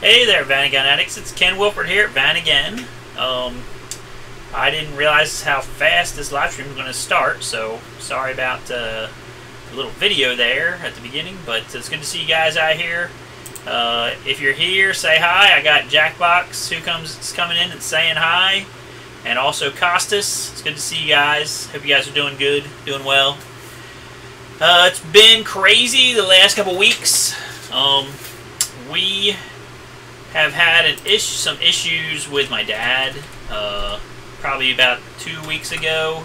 Hey there, Vanagon Addicts. It's Ken Wilford here at Vanagon. I didn't realize how fast this live stream was going to start, so sorry about the little video there at the beginning, but it's good to see you guys out here. If you're here, say hi. I got Jackbox who's coming in and saying hi, and also Costas. It's good to see you guys. Hope you guys are doing good, doing well. It's been crazy the last couple weeks. We have had some issues with my dad. Probably about 2 weeks ago,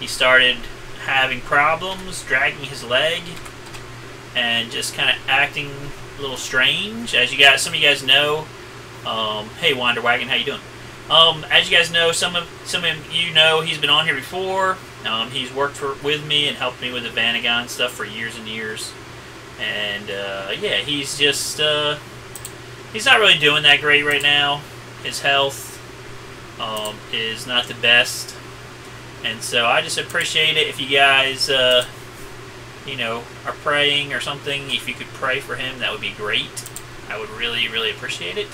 he started having problems dragging his leg and just kind of acting a little strange. As you guys, some of you guys know, hey Wanderwagon, how you doing? As you guys know, some of you know, he's been on here before. He's worked with me and helped me with the Vanagon stuff for years and years. And yeah, he's just he's not really doing that great right now. His health is not the best, and so I just appreciate it if you guys you know, are praying or something. If you could pray for him, that would be great. I would really appreciate it.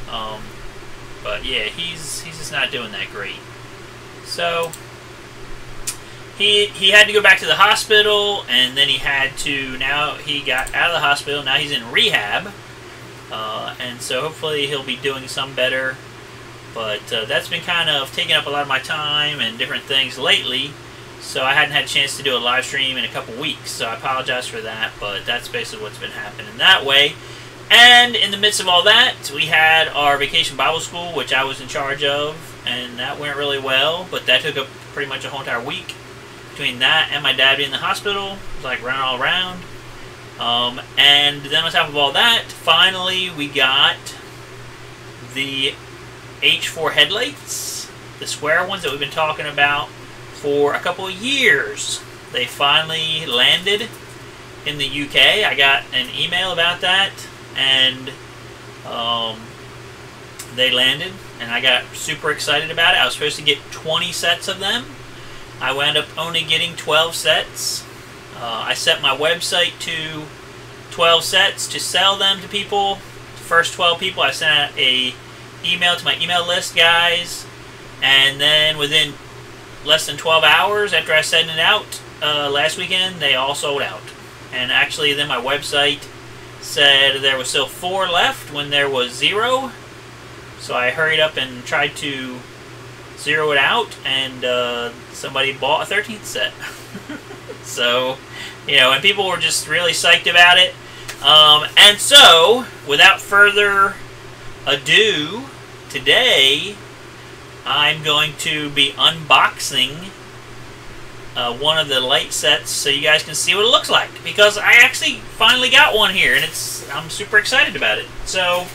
But yeah, he's just not doing that great. So he had to go back to the hospital, and then he had to, now he got out of the hospital, now he's in rehab, and so hopefully he'll be doing some better. But that's been kind of taking up a lot of my time and different things lately, so I hadn't had a chance to do a live stream in a couple weeks, so I apologize for that, but that's basically what's been happening that way. And in the midst of all that, we had our Vacation Bible School, which I was in charge of, and that went really well, but that took up pretty much a whole entire week. Between that and my dad being in the hospital, it was like running all around. And then on top of all that, finally we got the H4 headlights, the square ones that we've been talking about for a couple of years. They finally landed in the UK. I got an email about that, and they landed, and I got super excited about it. I was supposed to get 20 sets of them. I wound up only getting 12 sets. I set my website to 12 sets to sell them to people. The first 12 people, I sent out a email to my email list, guys, and then within less than 12 hours after I sent it out last weekend, they all sold out. And actually then my website said there was still 4 left when there was 0, so I hurried up and tried to zero it out, and somebody bought a 13th set. So, you know, and people were just really psyched about it. And so, without further ado, today I'm going to be unboxing one of the light sets so you guys can see what it looks like, because I actually finally got one here, and I'm super excited about it. So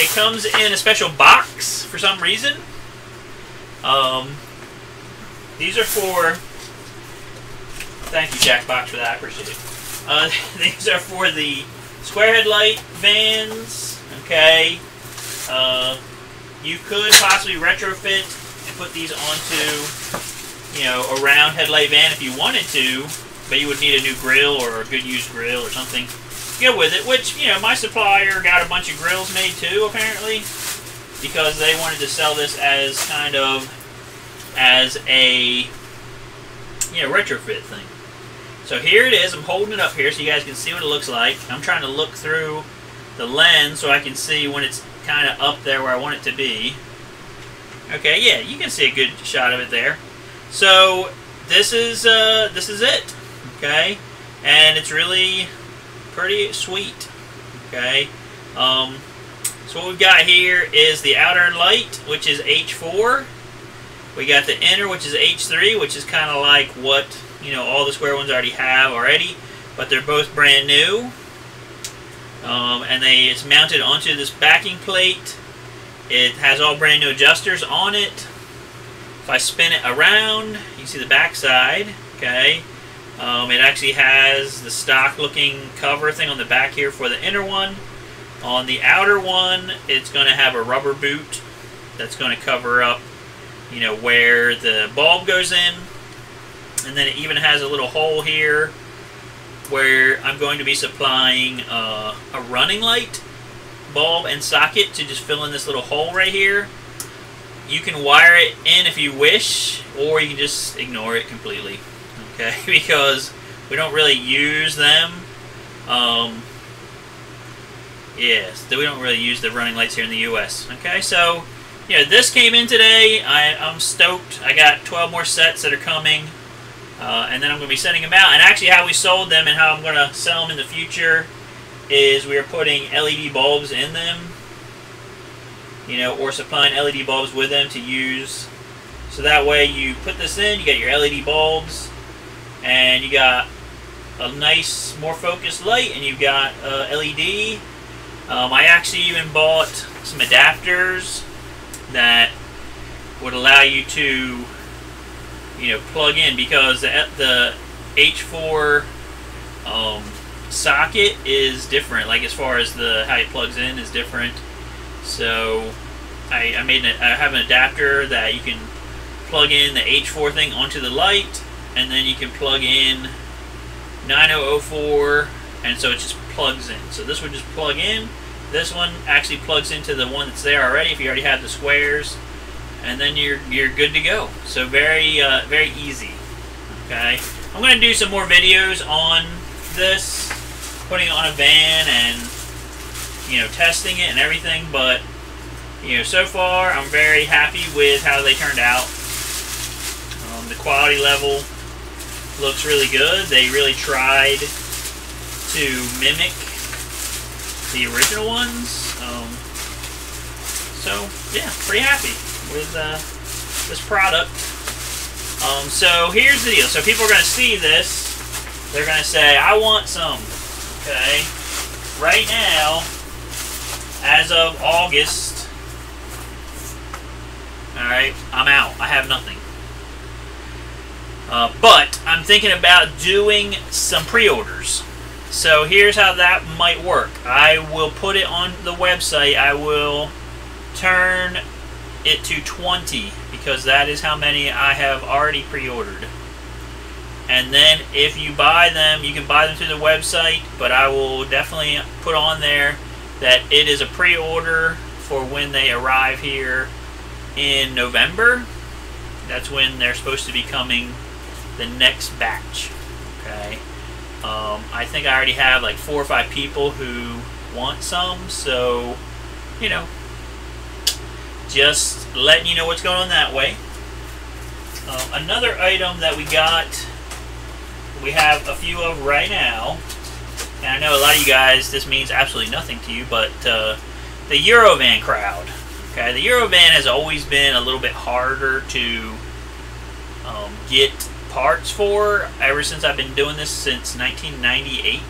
it comes in a special box for some reason. These are for, thank you Jackbox for that, I appreciate it. These are for the square headlight vans, okay. You could possibly retrofit and put these onto, you know, a round headlight van if you wanted to, but you would need a new grill or a good used grill or something to go with it, which, you know, my supplier got a bunch of grills made too, apparently, because they wanted to sell this as kind of as a, you know, retrofit thing. So here it is. I'm holding it up here so you guys can see what it looks like. I'm trying to look through the lens so I can see when it's kind of up there where I want it to be. Okay, yeah, you can see a good shot of it there. So this is it. Okay, and it's really pretty sweet. Okay, so what we've got here is the outer light, which is H4. We got the inner, which is H3, which is kind of like what, you know, all the square ones already have already, but they're both brand new. And it's mounted onto this backing plate. It has all brand new adjusters on it. If I spin it around, you can see the back side. Okay, it actually has the stock looking cover thing on the back here for the inner one. On the outer one, it's going to have a rubber boot that's going to cover up, you know, where the bulb goes in. And then it even has a little hole here where I'm going to be supplying a running light bulb and socket to just fill in this little hole right here. You can wire it in if you wish, or you can just ignore it completely, okay? Because we don't really use them. Yes, we don't really use the running lights here in the U.S. Okay, so yeah, this came in today. I'm stoked. I got 12 more sets that are coming, and then I'm going to be sending them out. And actually, how we sold them and how I'm going to sell them in the future is we are putting LED bulbs in them, you know, or supplying LED bulbs with them to use. So that way, you put this in, you get your LED bulbs, and you got a nice, more focused light, and you've got LED. I actually even bought some adapters that would allow you to, you know, plug in, because the H4 socket is different. Like, as far as how it plugs in is different. So I have an adapter that you can plug in the H4 thing onto the light, and then you can plug in 9004, and so it just plugs in. So this would just plug in. This one actually plugs into the one that's there already if you already have the squares, and then you're good to go. So very very easy. Okay, I'm going to do some more videos on this, putting it on a van and, you know, testing it and everything. But, you know, so far I'm very happy with how they turned out. The quality level looks really good. They really tried to mimic the original ones. So yeah, pretty happy with this product. So here's the deal. So people are going to see this. They're going to say, I want some. Okay. Right now, as of August, alright, I'm out. I have nothing. But I'm thinking about doing some pre-orders. So here's how that might work. I will put it on the website. I will turn it to 20, because that is how many I have already pre-ordered. And then if you buy them, you can buy them through the website, but I will definitely put on there that it is a pre-order for when they arrive here in November. That's when they're supposed to be coming, the next batch. Okay. I think I already have like 4 or 5 people who want some, so, you know, just letting you know what's going on that way. Another item that we got, we have a few of right now, and I know a lot of you guys, this means absolutely nothing to you, but the Eurovan crowd. Okay, the Eurovan has always been a little bit harder to get parts for, ever since I've been doing this since 1998.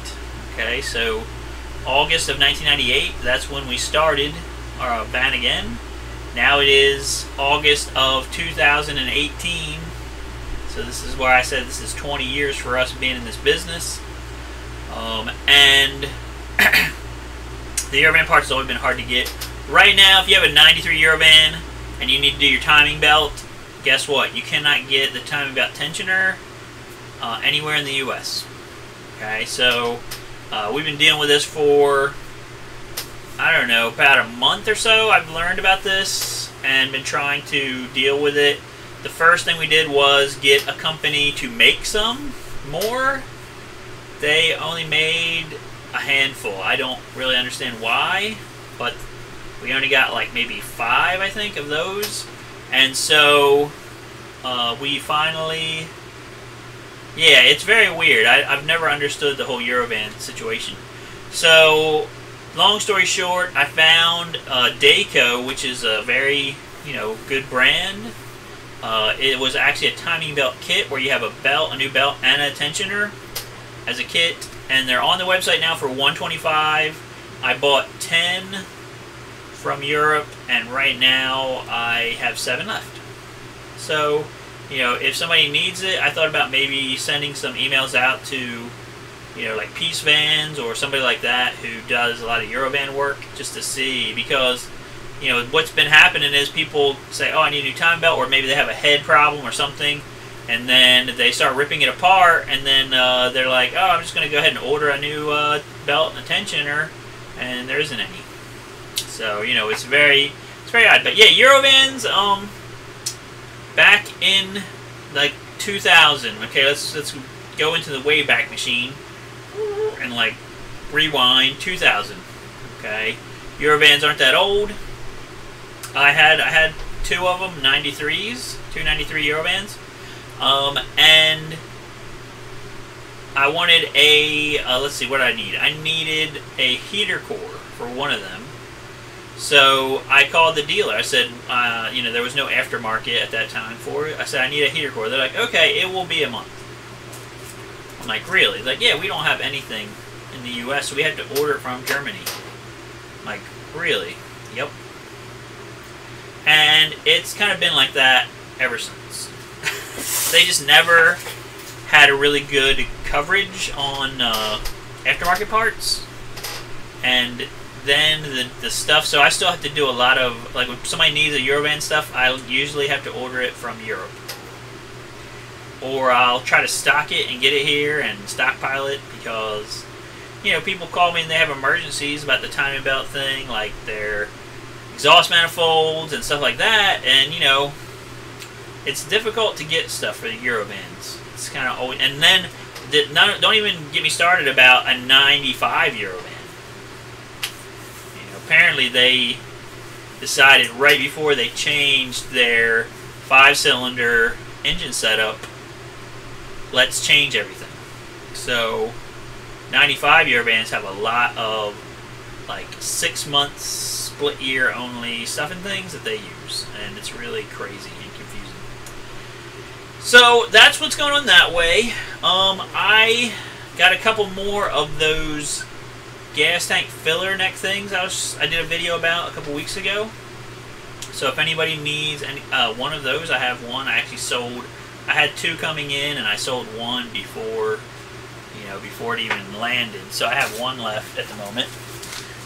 Okay, so August of 1998, that's when we started our Vanagon. Now it is August of 2018. So this is where I said this is 20 years for us being in this business. And the Eurovan parts has always been hard to get. Right now, if you have a 93 Eurovan and you need to do your timing belt, guess what? You cannot get the timing belt tensioner anywhere in the U.S. Okay, so we've been dealing with this for, I don't know, about a month or so. I've learned about this and been trying to deal with it. The first thing we did was get a company to make some more. They only made a handful. I don't really understand why, but we only got like maybe 5, I think, of those. And so we finally, yeah, it's very weird. I've never understood the whole Eurovan situation. So long story short, I found Dayco, which is a very, you know, good brand. It was actually a timing belt kit where you have a belt, a new belt, and a tensioner as a kit, and they're on the website now for $125. I bought 10 from Europe, and right now I have 7 left. So, you know, if somebody needs it, I thought about maybe sending some emails out to, you know, like Peace Vans or somebody like that who does a lot of Eurovan work, just to see, because, you know, what's been happening is people say, oh, I need a new time belt, or maybe they have a head problem or something, And then they start ripping it apart, and then they're like, oh, I'm just going to go ahead and order a new belt and a tensioner, and there isn't any. So, you know, it's very odd. But yeah, Eurovans, back in like 2000. Okay, let's go into the Wayback Machine and like rewind 2000. Okay, Eurovans aren't that old. I had two of them, 93s, two 93 Eurovans. And I wanted a, let's see, what did I need? I needed a heater core for one of them. So I called the dealer. I said, you know, there was no aftermarket at that time for it. I said, I need a heater core. They're like, okay, it will be a month. I'm like, really? Like, yeah, we don't have anything in the U.S., so we had to order it from Germany. I'm like, really? Yep. And it's kind of been like that ever since. They just never had a really good coverage on aftermarket parts. And then the stuff, so I still have to do a lot of, like, if somebody needs a Eurovan stuff, I usually have to order it from Europe. Or I'll try to stock it and get it here and stockpile it because, you know, people call me and they have emergencies about the timing belt thing, like their exhaust manifolds and stuff like that, and, you know, it's difficult to get stuff for the Eurovans. It's kind of always, and then don't even get me started about a 95 Eurovan. You know, apparently they decided right before they changed their 5-cylinder engine setup, let's change everything. So 95 Eurovans have a lot of like 6 months, split year only stuff and things that they use, and it's really crazy and confusing. So that's what's going on that way. I got a couple more of those gas tank filler neck things I did a video about a couple weeks ago. So if anybody needs any, one of those, I have one. I actually sold. I had two coming in, and I sold one before, you know, before it even landed. So I have one left at the moment.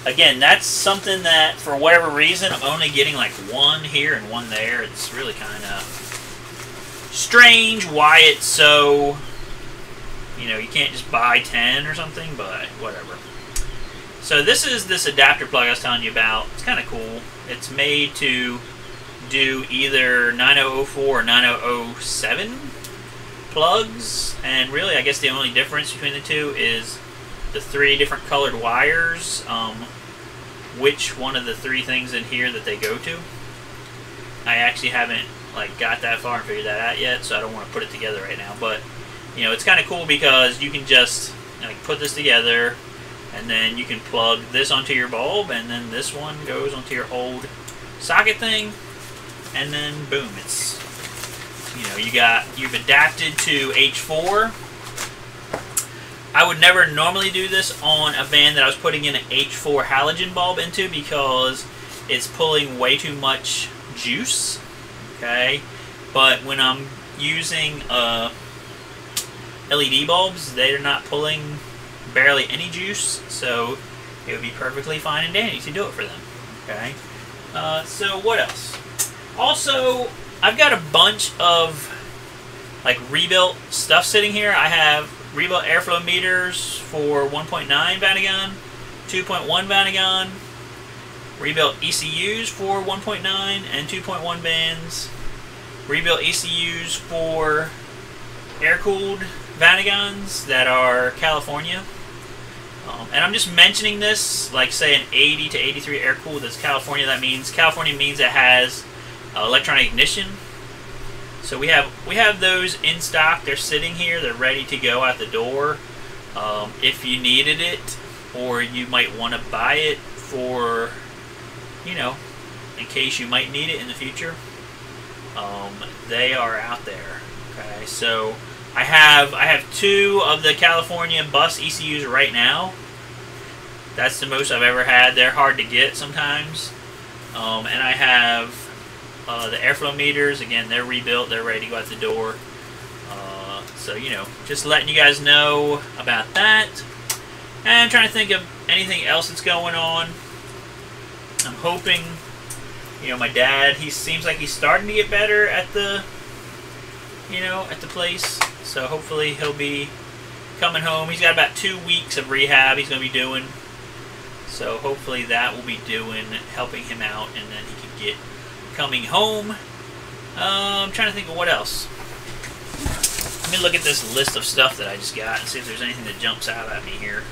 Again, that's something that, for whatever reason, I'm only getting like one here and one there. It's really kind of strange why it's so, you know, you can't just buy 10 or something, but whatever. So this is this adapter plug I was telling you about. It's kind of cool. It's made to do either 9004 or 9007 plugs, and really I guess the only difference between the two is the 3 different colored wires, which one of the 3 things in here that they go to. I actually haven't like got that far and figured that out yet, so I don't want to put it together right now, but you know, it's kind of cool because you can just like put this together, and then you can plug this onto your bulb, and then this one goes onto your old socket thing, and then boom, it's, you know, you've adapted to H4. I would never normally do this on a van that I was putting in an H4 halogen bulb into because it's pulling way too much juice. Okay, but when I'm using LED bulbs, they're not pulling barely any juice, so it would be perfectly fine and dandy to do it for them. Okay, so what else? Also, I've got a bunch of like rebuilt stuff sitting here. I have rebuilt airflow meters for 1.9 Vanagon, 2.1 Vanagon, rebuilt ECUs for 1.9 and 2.1 bands, rebuilt ECUs for air-cooled Vanagons that are California. And I'm just mentioning this, like say an 80 to 83 air-cooled that's California. That means California means it has electronic ignition. So we have those in stock. They're sitting here. They're ready to go out the door. If you needed it, or you might want to buy it for, you know, in case you might need it in the future. They are out there. Okay, so I have 2 of the California bus ECUs right now. That's the most I've ever had. They're hard to get sometimes. And I have the airflow meters. Again, they're rebuilt. They're ready to go out the door. So, you know, just letting you guys know about that. And I'm trying to think of anything else that's going on. I'm hoping, you know, my dad, he seems like he's starting to get better at the you know, at the place. So hopefully he'll be coming home. He's got about 2 weeks of rehab he's going to be doing. So hopefully that will be helping him out, and then he can get coming home. I'm trying to think of what else. Let me look at this list of stuff that I just got and see if there's anything that jumps out at me here.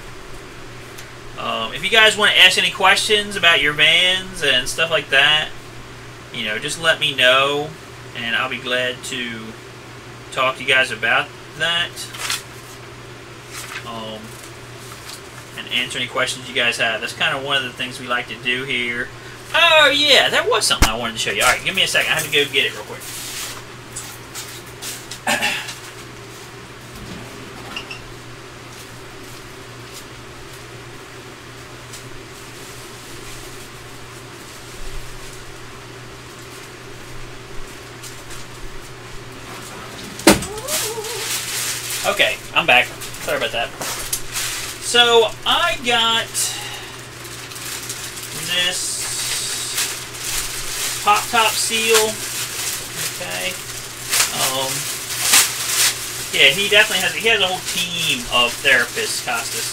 If you guys want to ask any questions about your vans and stuff like that, you know, just let me know, and I'll be glad to talk to you guys about that. And answer any questions you guys have. That's kind of one of the things we like to do here. Oh yeah, there was something I wanted to show you. Alright, give me a second. I have to go get it real quick. Okay, I'm back. Sorry about that. So, I got this pop-top seal. Okay. Yeah, he definitely has a whole team of therapists, Costas.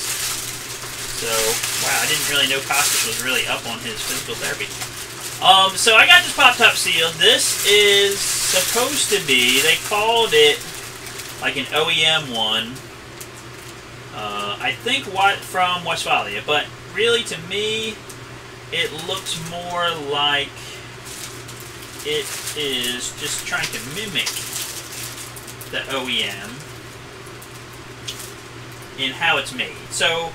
So, wow, I didn't really know Costas was really up on his physical therapy. So I got this pop-top seal. This is supposed to be, they called it like an OEM one. I think from Westphalia, but really to me, it looks more like it is just trying to mimic the OEM in how it's made. So,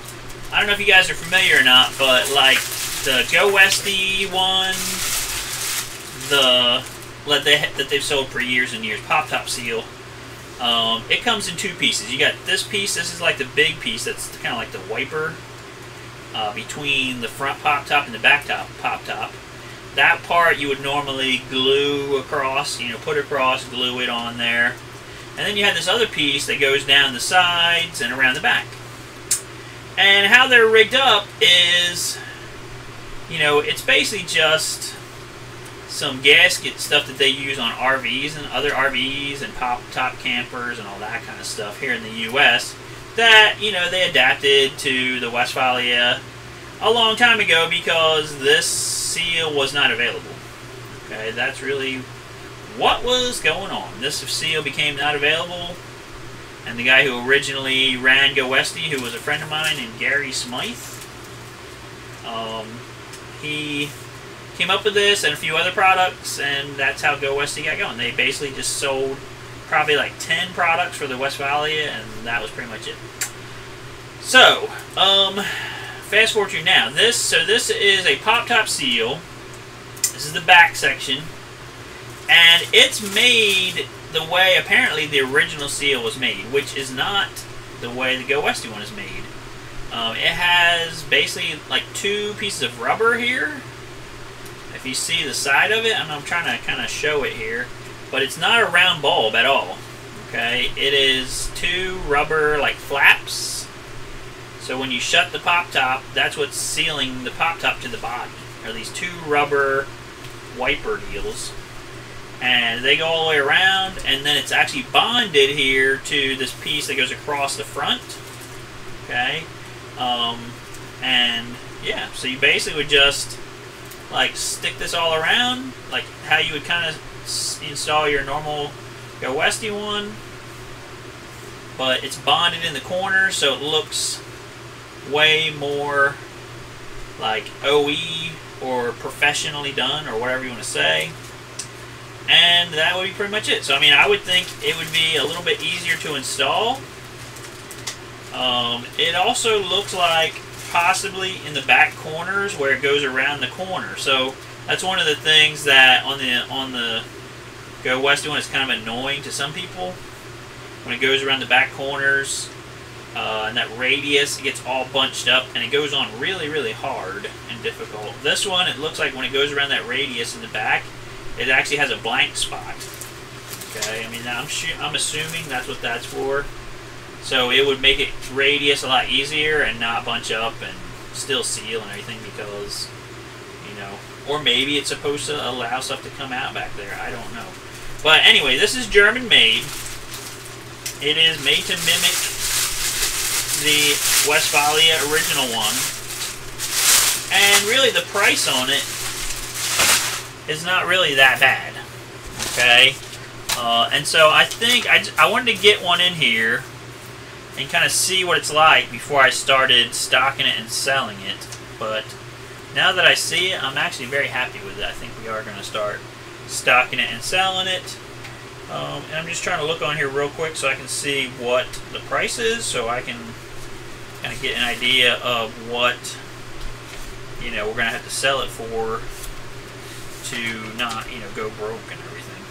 I don't know if you guys are familiar or not, but like the Go Westy one, that they've sold for years and years, pop-top seal. It comes in 2 pieces. You got this piece. This is like the big piece. That's kind of like the wiper between the front pop top and the back pop top. That part you would normally glue across. You know, put across, glue it on there, and then you have this other piece that goes down the sides and around the back. And how they're rigged up is, you know, it's basically just some gasket stuff that they use on RVs and other RVs and pop-top campers and all that kind of stuff here in the U.S. that, you know, they adapted to the Westphalia a long time ago because this seal was not available. Okay, that's really what was going on. This seal became not available, and the guy who originally ran Go Westy, who was a friend of mine named Gary Smythe, he came up with this and a few other products, and that's how Go Westy got going. They basically just sold probably like 10 products for the Westphalia, and that was pretty much it. So, fast forward to now. This is a pop-top seal. This is the back section, and it's made the way apparently the original seal was made, which is not the way the Go Westy one is made. It has basically like 2 pieces of rubber here. If you see the side of it, I'm trying to kind of show it here, but it's not a round bulb at all. Okay, it is 2 rubber like flaps. So when you shut the pop top, that's what's sealing the pop top to the body. Are these 2 rubber wiper deals, and they go all the way around, and then it's actually bonded here to this piece that goes across the front. Okay, and yeah, so you basically would just like stick this all around, like how you would kind of install your normal Go Westy one, but it's bonded in the corner, so it looks way more like OE or professionally done, or whatever you want to say. And that would be pretty much it. So I mean, I would think it would be a little bit easier to install. It also looks like possibly in the back corners where it goes around the corner. So that's one of the things that on the Go Westy one is kind of annoying to some people. When it goes around the back corners and that radius, it gets all bunched up and it goes on really, really hard and difficult. This one, it looks like when it goes around that radius in the back, it actually has a blank spot. Okay, I mean, I'm assuming that's what that's for. So it would make it radius a lot easier and not bunch up and still seal and everything, because, you know, or maybe it's supposed to allow stuff to come out back there. I don't know. But anyway, this is German made. It is made to mimic the Westphalia original one. And really the price on it is not really that bad. Okay? And so I think I wanted to get one in here and kind of see what it's like before I started stocking it and selling it. But now that I see it, I'm actually very happy with it. I think we are going to start stocking it and selling it. And I'm just trying to look on here real quick so I can see what the price is, so I can kind of get an idea of what, you know, we're going to have to sell it for to not, you know, go broke and everything.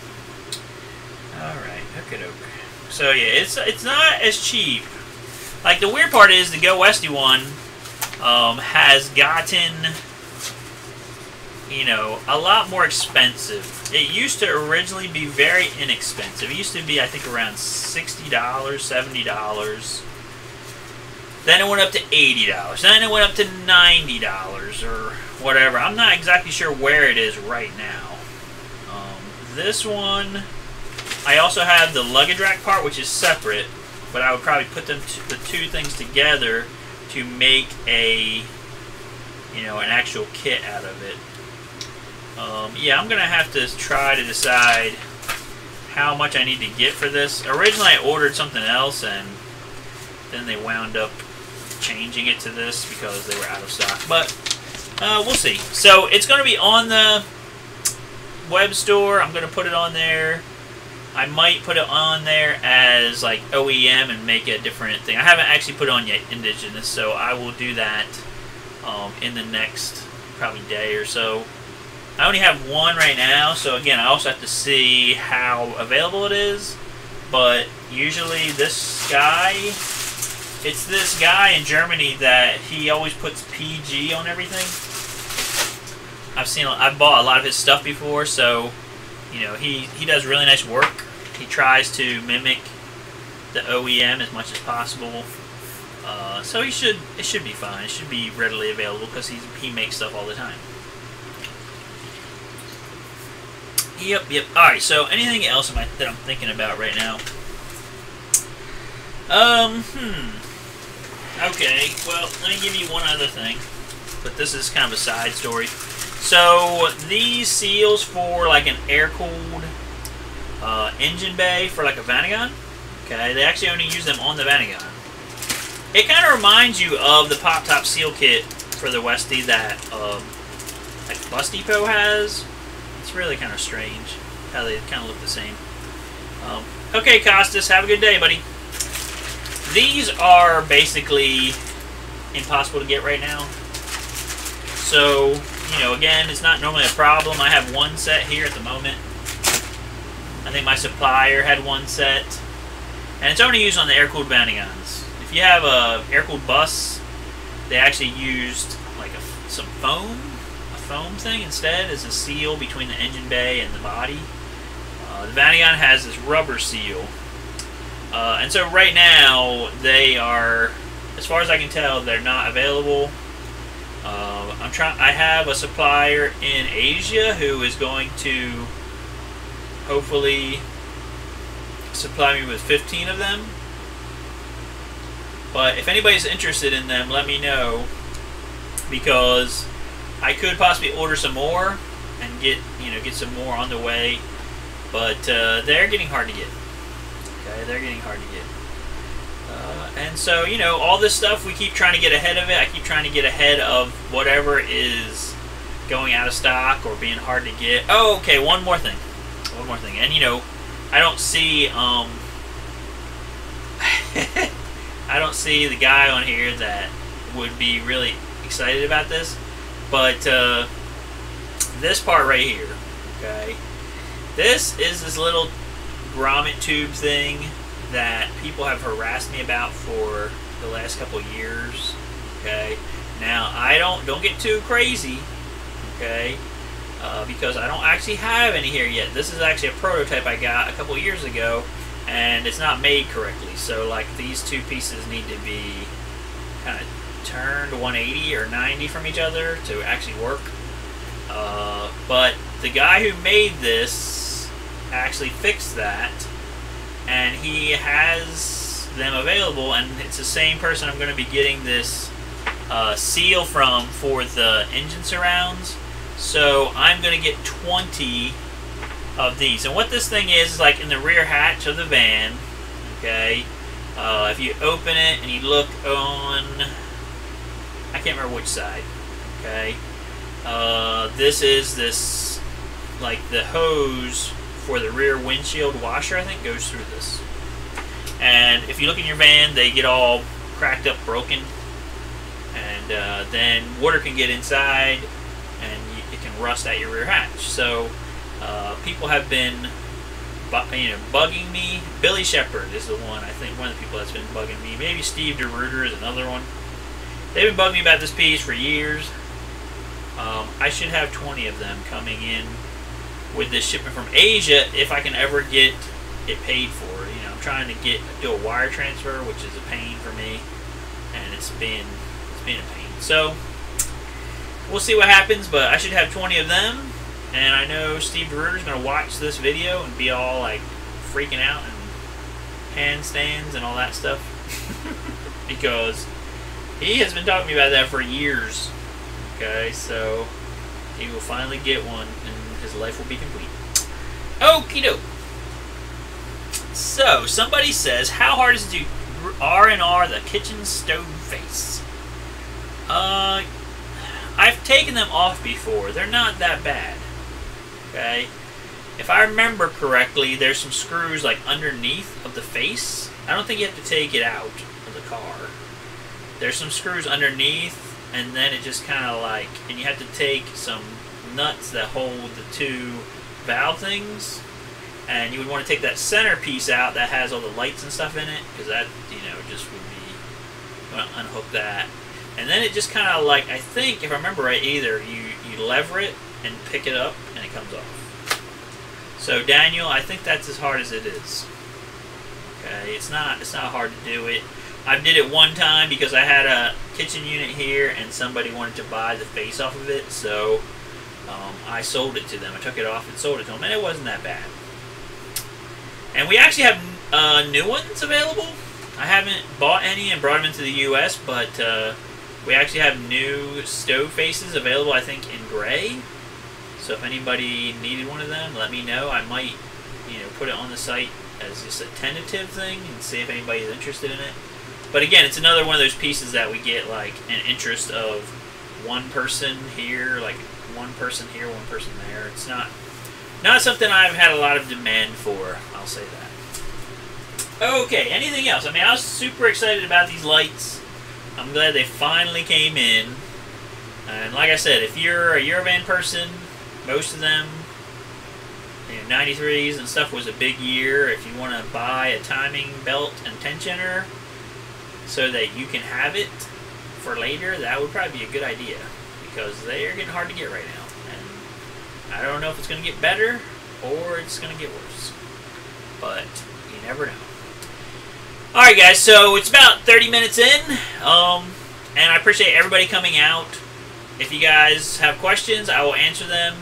Alright, okie-doke. So yeah, it's not as cheap. Like, the weird part is the Go Westy one has gotten, you know, a lot more expensive. It used to originally be very inexpensive. It used to be, I think, around $60, $70. Then it went up to $80. Then it went up to $90 or whatever. I'm not exactly sure where it is right now. This one, I also have the luggage rack part, which is separate, but I would probably put them the two things together to make a, you know, an actual kit out of it. Yeah, I'm gonna have to try to decide how much I need to get for this. Originally, I ordered something else, and then they wound up changing it to this because they were out of stock. But we'll see. So it's gonna be on the web store. I'm gonna put it on there. I might put it on there as like OEM and make a different thing. I haven't actually put it on yet Indigenous, so I will do that in the next probably day or so. I only have one right now, so again, I also have to see how available it is. But usually this guy, it's this guy in Germany that he always puts PG on everything. I've bought a lot of his stuff before, so you know, he does really nice work. He tries to mimic the OEM as much as possible. So it should be fine. It should be readily available because he makes stuff all the time. Yep. Alright, so anything else that I'm thinking about right now? Okay, well, let me give you one other thing. But this is kind of a side story. So, these seals for like an air-cooled engine bay for like a Vanagon, okay, they actually only use them on the Vanagon. It kind of reminds you of the pop-top seal kit for the Westy that like Bus Depot has. It's really kind of strange how they kind of look the same. Okay, Costas, have a good day, buddy. These are basically impossible to get right now. So, you know, again, it's not normally a problem. I have one set here at the moment. I think my supplier had one set. And it's only used on the air-cooled Vanagons. If you have a air-cooled bus, they actually used like some foam. Foam thing instead as a seal between the engine bay and the body. The Vanagon has this rubber seal, and so right now they are, as far as I can tell, they're not available. I have a supplier in Asia who is going to hopefully supply me with 15 of them. But if anybody's interested in them, let me know, because I could possibly order some more and get some more on the way, but they're getting hard to get. Okay, they're getting hard to get. And so, you know, all this stuff, we keep trying to get ahead of it. I keep trying to get ahead of whatever is going out of stock or being hard to get. Oh, okay, one more thing. And, you know, I don't see I don't see the guy on here that would be really excited about this. But this part right here, okay, this is this little grommet tube thing that people have harassed me about for the last couple of years. Okay, now I don't get too crazy, okay, because I don't actually have any here yet. This is actually a prototype I got a couple of years ago, and it's not made correctly. So like these two pieces need to be kind of turned 180 or 90 from each other to actually work. But the guy who made this actually fixed that, and and he has them available, and it's the same person I'm going to be getting this seal from for the engine surrounds. So I'm going to get 20 of these. And what this thing is like in the rear hatch of the van. Okay, if you open it and you look on, I can't remember which side. Okay, this is like the hose for the rear windshield washer, I think, goes through this. And if you look in your van, they get all cracked up, broken, and then water can get inside, and it can rust at your rear hatch. So people have been, bugging me. Billy Shepard is the one, I think, one of the people that's been bugging me. Maybe Steve DeRuiter is another one. They've been bugging me about this piece for years. I should have 20 of them coming in with this shipment from Asia if I can ever get it paid for. I'm trying to do a wire transfer, which is a pain for me, and it's been a pain. So we'll see what happens, but I should have 20 of them, and I know Steve DeRuiter is going to watch this video and be all like freaking out and handstands and all that stuff because he has been talking to me about that for years. Okay, so he will finally get one, and his life will be complete. Okie doke. So somebody says, how hard is it to R&R the kitchen stove face? I've taken them off before. They're not that bad. Okay, if I remember correctly, there's some screws like underneath of the face. I don't think you have to take it out of the car. There's some screws underneath, and then it just kind of like, and you have to take some nuts that hold the two valve things, and you would want to take that center piece out that has all the lights and stuff in it, because that, just would be, you want to unhook that, and then it just kind of like, I think if I remember right, either you lever it and pick it up and it comes off. So Daniel, I think that's as hard as it is. Okay, it's not hard to do it. I did it one time because I had a kitchen unit here and somebody wanted to buy the face off of it, so I sold it to them. I took it off and sold it to them, and it wasn't that bad. And we actually have new ones available. I haven't bought any and brought them into the U.S., but we actually have new stove faces available, I think, in gray. So if anybody needed one of them, let me know. I might, put it on the site as just a tentative thing and see if anybody's interested in it. But again, it's another one of those pieces that we get like an interest of one person here, like one person here, one person there. It's not something I've had a lot of demand for, I'll say that. Okay, anything else? I mean, I was super excited about these lights. I'm glad they finally came in. And like I said, if you're a Eurovan person, most of them, 93s and stuff was a big year. If you want to buy a timing belt and tensioner so that you can have it for later, that would probably be a good idea, because they are getting hard to get right now. And I don't know if it's going to get better or it's going to get worse, but you never know. Alright guys, so it's about 30 minutes in, and I appreciate everybody coming out. If you guys have questions, I will answer them.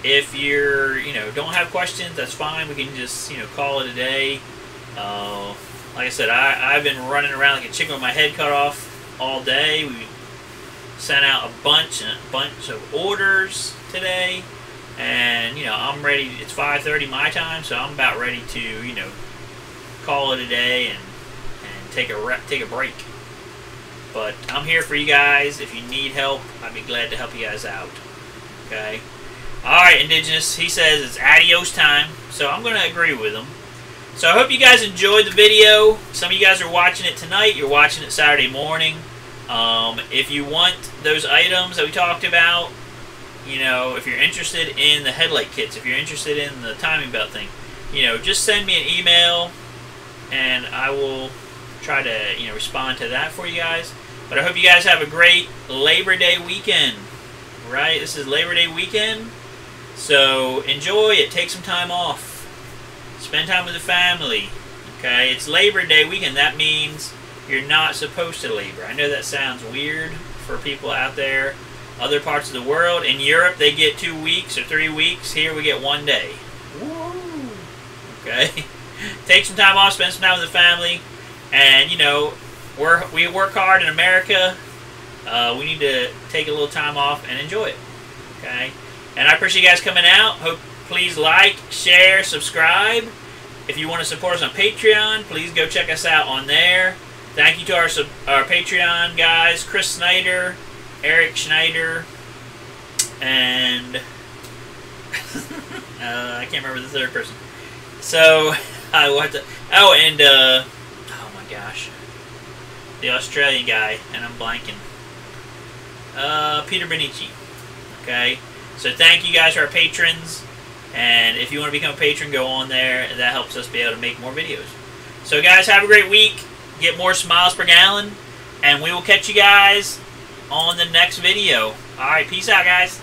If you're, don't have questions, that's fine. We can just, call it a day. Like I said, I've been running around like a chicken with my head cut off all day. We sent out a bunch of orders today, and I'm ready. It's 5:30 my time, so I'm about ready to call it a day and take a break. But I'm here for you guys. If you need help, I'd be glad to help you guys out. Okay. Alright, Indigenous, he says it's adios time, so I'm going to agree with him. So I hope you guys enjoyed the video. Some of you guys are watching it tonight, you're watching it Saturday morning. If you want those items that we talked about, if you're interested in the headlight kits, if you're interested in the timing belt thing, just send me an email and I will try to, respond to that for you guys. But I hope you guys have a great Labor Day weekend. Right? This is Labor Day weekend. So enjoy it. Take some time off. Spend time with the family. Okay? It's Labor Day weekend. That means you're not supposed to labor. I know that sounds weird for people out there. Other parts of the world. In Europe, they get 2 weeks or 3 weeks. Here we get 1 day. Woo! Okay? take some time off, spend some time with the family, and you know, we work hard in America. We need to take a little time off and enjoy it. Okay, and I appreciate you guys coming out. Hope please like, share, subscribe. If you want to support us on Patreon, please go check us out on there. Thank you to our Patreon guys, Chris Snyder, Eric Schneider, and I can't remember the third person. So I will have to. Oh, and oh my gosh, the Australian guy, and I'm blanking. Peter Benici. Okay, so thank you guys for our patrons, and if you want to become a patron, go on there. That helps us be able to make more videos. So guys, have a great week. Get more smiles per gallon, and we will catch you guys on the next video. All right, peace out, guys.